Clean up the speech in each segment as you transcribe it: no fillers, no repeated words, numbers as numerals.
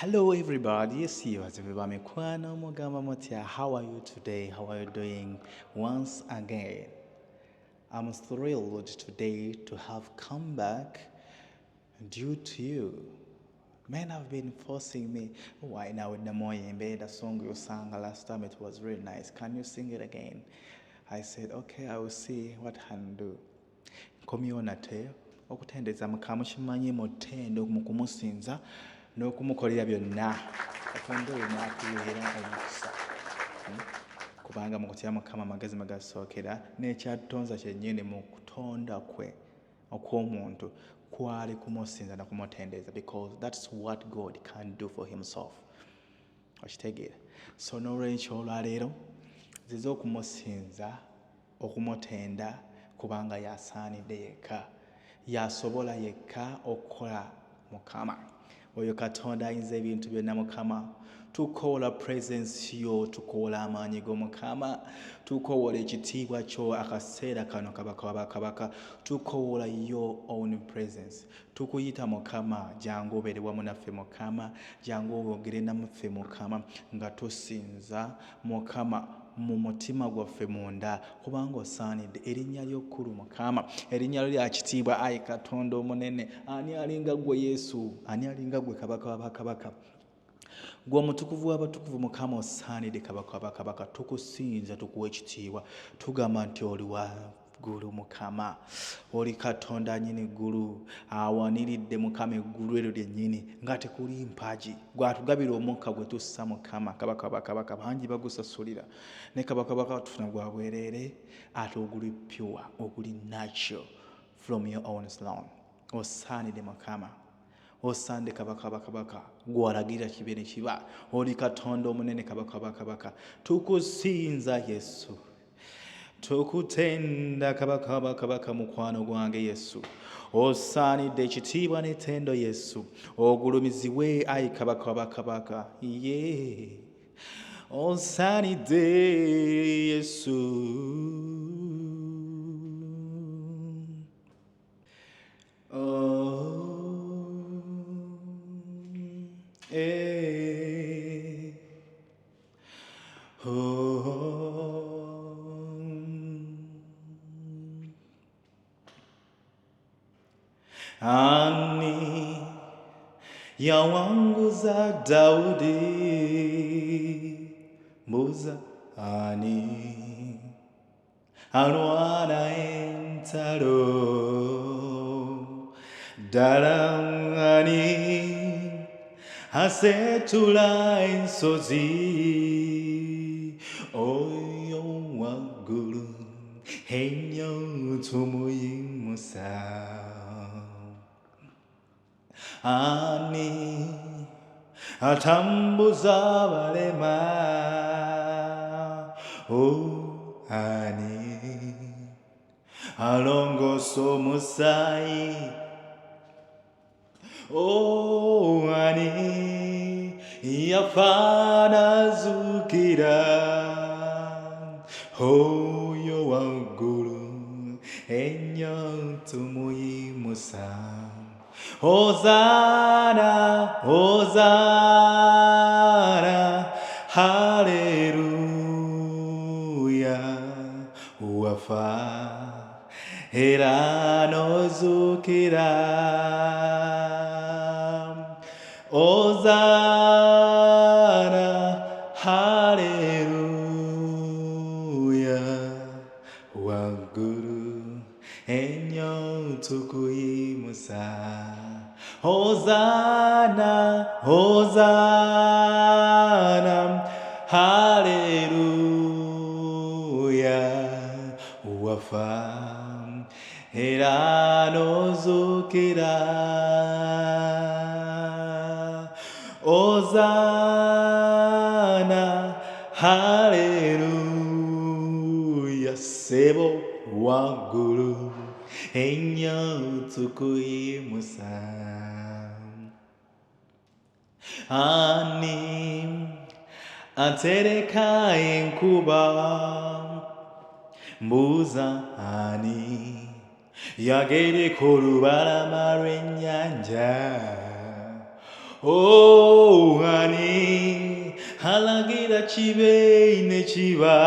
Hello everybody, see you as everybody. Kwano Mogama Motia. How are you today? How are you doing? Once again, I'm thrilled today to have come back due to you. Men have been forcing me. Why now with the Moyembe, the song you sang last time, it was really nice. Can you sing it again? I said, okay, I will see what I can do. Komyonate okutendeza Mukama kimanyi mutendo mu kumusinza n'okumukolera byonna Katonda oyo n'atuweera omukisa kubanga mu kutya Mukama amagezi mwe gasookera n'ekyatonza kyennyini mu kutonda kwe okw'omuntu kwali kumusinza na kumutendeza, because that's what God can do for himself. Okitegeera. So n'olwekyo olwaleero nziza okumusinza okumutenda kubanga yasaanidde yekka, yasobola yekka okukola Mukama. Oyo Katonda ayinza ebintu byonna Mukama. Tukoola presence yo, tukoola amaanyi g'Omukama, tukoola ekitiibwa kyo akaseera kano kabaka wa bakabaka, tukoola your own presence. Tukuyita Mukama, jangu obeere wamu naffe Mukama, jangu oyogere naffe Mukama nga tusinza Mukama mu mutima gwaffe munda, kubanga osaanidde. Erinnya ly'okkulu Mukama, erinnya lyo lya kitiibwa, ayi Katonda omunene. Ani alinga ggwe Yesu? Ani alinga ggwe kabaka wa bakabaka? Gwe omutukuvu w'abatukuvu Mukama, osaanidde kabaka wa bakabaka. Tukusinza, tukuwa ekitiibwa, tugamba nti oli waggulu Mukama, oli Katonda nnyini ggulu, awaniridde Mukama eggulu eryo lyennyini nga tekuli mpagi. Gwatugabira omukka gwe tussa Mukama, kabaka wa bakabaka. Bangi bagusasulira ne kabaka wa bakabaka tufuna gwa bwereere, ate oguli pure, oguli natural from your own throne. Osaanidde Mukama, osande kabaka bakabaka, gwalagirira kibe ne kiba. Oli Katonda omunene, kabaka bakabaka. Tukusinza Yesu, tukutenda kabaka bakabaka, mukwano gwange Yesu. Osaanidde ekitiibwa n'ettendo Yesu, ogulumizibwe ayi kabaka bakabaka. Osaanidde Yesu. Ani yawanguza Daudi, mbuza ani alwana entalo, ddala ani asetula ensozi, oyo waggulu ennyo tumuyimusa. Ani atambuza abalema, ani alongosa omusaayi, ani yafa n'azuukira, oyo waggulu ennyo tumuyimusa. Hosanna, Hosanna, hallelujah. Wafa era n'ozuukira. Hosanna, hallelujah. Waggulu ennyo tukuyimusa. Hosanna, Hosanna, hallelujah. Wafa era n'ozuukira. Hosanna, hallelujah. Sebo waggulu ennyo tukuyimusa. Ani atereka enkuba, mbuza ani yagereka olubalama lw'ennyanja, Oh, halagira kibe ne kiba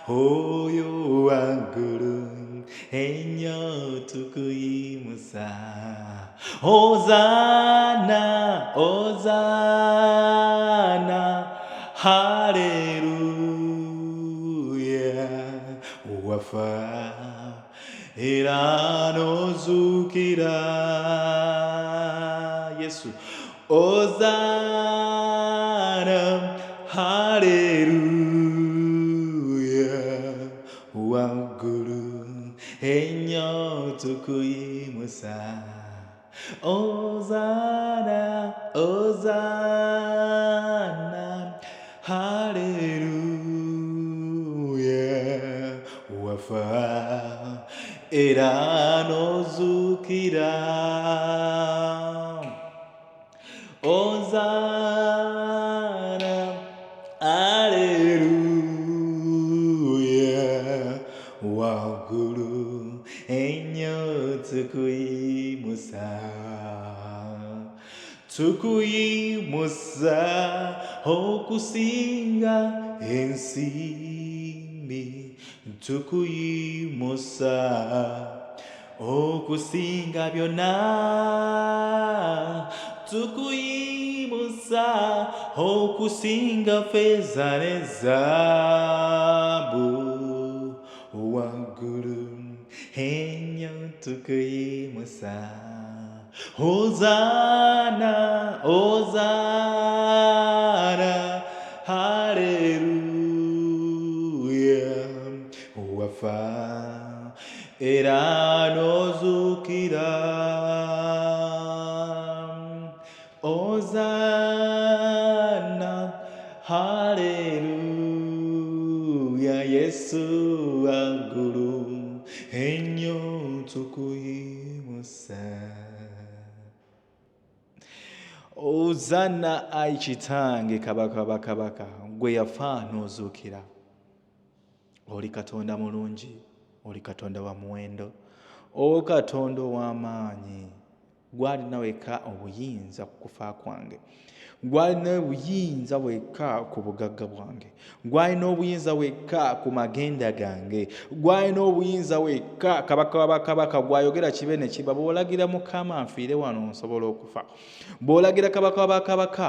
oyo waggulu ennyo tukuyimusa Hozana Hozana haleluya wafa era nozukira Yesu Hozana haleluya waggulu ennyo tukuyimusa Hozana Hozana haleluya wafa era nozukira Hozana haleluya waggulu ennyo tukuyimusa okusinga ensimbi tukuyimusa okusinga byonna tukuyimusa okusinga feza ne zaabu waggulu ennyo tukuyimusa Hozana Hozana haleluya wafa era nozukira Hozana haleluya Yesu waggulu ennyo tukuyimusa Hozana ayi kitange kabaka bakabaka gwe yafa n'ozuukira oli katonda mulungi oli katonda wa muwendo o katonda w'amaanyi gwalina weka obuyinza ku kufa kwange gwalina obuyinza weka ku bugagga bwange gwalina obuyinza weka ku magenda gange gwalina obuyinza weka kabaka w'abakabaka gwayogera kibe ne kiba bw'olagira mukama nfiire wano nsobola okufa bw'olagira kabaka w'abakabaka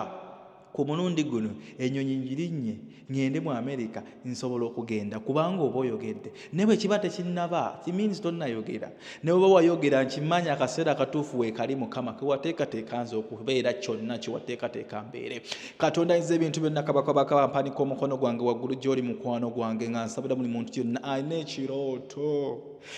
ku mulundi guno ennyonyi njirinnye ngende mu America nsobola okugenda kubanga oba oyogedde ne bwe kiba tekinnaba kimeans tonnayogera ne bwe wayogera nkimanya akaseera akatuufu weekali mukama ke wateekateeka nze okubeera kyonna kye wateekateeka mbeere katonda ayinza ebintu byonna kabaka bakampanika omukono gwange waggulu gy'oli mukwano gwange nga nsabira buli muntu yonna alina ekirooto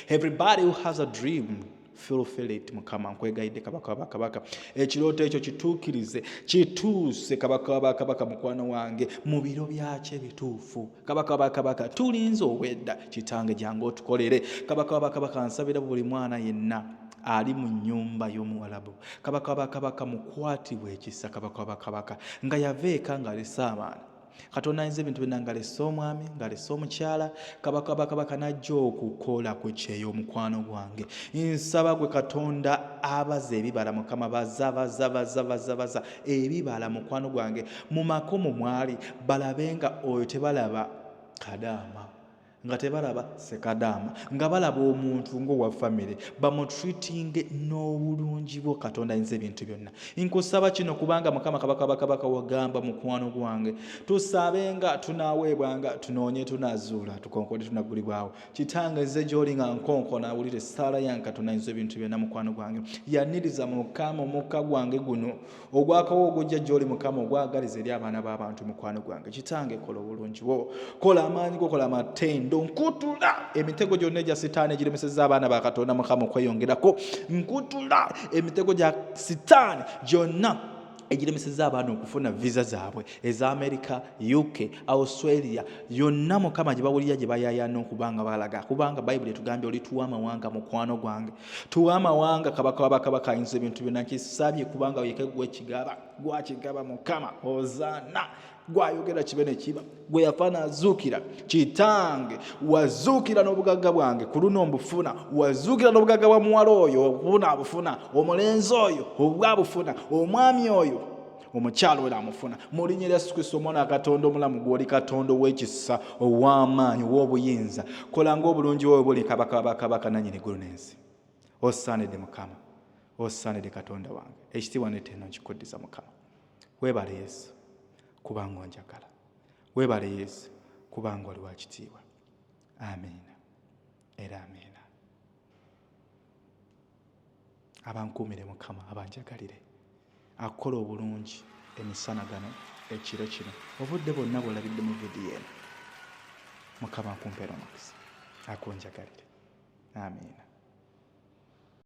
everybody who has a dream fulfill it mukama nkwegayidde kabaka w'abakabaka ekirooto ekyo kituukirize kituuse kabaka w'abakabaka mukwano wange mu biro byakyo ebituufu kabaka w'abakabaka tulinze obwedda kitange jangu otukolere kabaka w'abakabaka nsabira buli mwana yenna ali mu nnyumba y'omuwalabu kabaka w'abakabaka mukwatibwe ekisa kabaka w'abakabaka nga yaveeka nga lesaamaana katonda ayinza ebintu byonna nga lesa omwami nga lesa omukyala kabaka w'abakabaka najja okukola ku kyeyo omukwano gwange nsaba gwe katonda abaza ebibala mukama baza ebibala mukwano gwange mu makomo mwali balabe nga oyo tebalaba kadaama nga tebalaba sekadaama nga balaba omuntu ng'owa famire bamutreatinge n'obulungi bwo katonda ayinza ebintu byonna nkusaba kino kubanga mukama kabaka w'abakabaka wagamba mukwano gwange tusabe nga tunaaweebwanga tunoonye tunaazuula tukonkode tunagulibwawo kitange nze gy'oli nga nkonkona awulire essaala yange katonda ayinza ebintu byonna mukwano gwange yaniriza mukama omukka gwange guno ogwakawo ogujja gy'oli mukama ogwagaliza eri abaana b'abantu mukwano gwange kitange kola obulungi bwo kola amaanyi go kola amatendo nkutula emitego gyonna egya sitaani egiremeseza abaana ba katonda mukama okweyongerako nkutula emitego gya sitaani gyonna egiremeseza abaana okufuna visa zaabwe eza America, UK, Australia yonna mukama gye bawulira gye bayayaana okubanga balaga kubanga bayibuli etugambye oli tuwa amawanga mukwano gwange tuwa amawanga kabaka w'abakabaka ayinza ebintu byonna nkisabye kubanga yeke gwe kigaba gwakigaba mukama Hozana gwayogera kibe ne kiba gwe yafa n'azuukira kitange wazuukira n'obugagga bwange ku luno mbufuna wazuukira n'obugagga bwa muwala oyo obufuna omulenzi oyo obwabufuna omwami oyo omukyalo we amufuna mu linnya lya Yesu Kristo omwana wa Katonda omulamu gw'oli Katonda ow'ekisa ow'amaanyi ow'obuyinza kola ng'obulungi wowe buli kabaka nannyini eggulu n'ensi. Osaanidde Mukama, osaanidde Katonda wange, ekitiibwa n'ettendo nkikuddiza Mukama. Weebale Yesu kubanga onjagala, weebale Yesu kubanga oli wa kitiibwa. Amiina era amiina. Abankuumire Mukama, abanjagalire, akola obulungi emisana gano, ekiro kino, obudde bwonna bw'olabidde mu vidiyo eno. Mukama akumpeera omukisa, akunjagalire. Amiina.